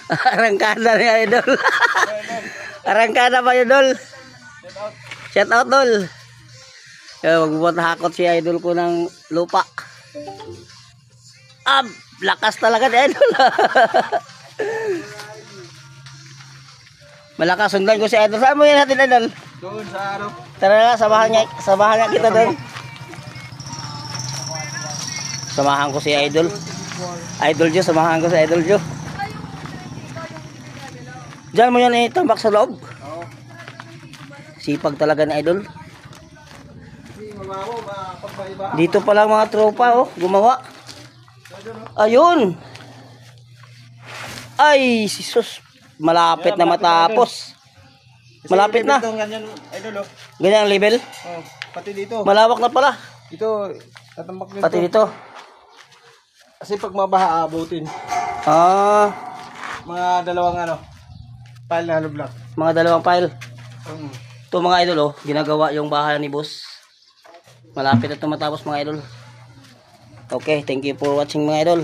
Arangkada ni idol. Arangkada pa yun, Dol. Shout out, Dol. Magbubuhat hakot si idol ko ng lupa. Lakas talaga ni idol. Malakas, sundan ko si idol. Saan mo yan natin, idol? Doon sa araw. Tara na, samahan niya kita doon. Samahan ko si idol. Idol Jo, samahan ko si idol Jo. Diyan mo yan tambak sa loob. Oo. Sipag talaga ni idol. Dito pa lang mga tropa gumawa. Ayun. Ay, sus. Malapit na matapos. Malapit na. Ganyan, idol, Ganyan ang level. Oh, pati dito. Malawak na pala. Ito, tatambak nito. Pati dito. Kasi pag mabaha, abutin. Mga dalawang pile na hollow block. Mga dalawang pile. Mm. Ito mga idol, ginagawa yung bahay ni boss. Malapit na ito matapos mga idol. Okay, thank you for watching mga idol.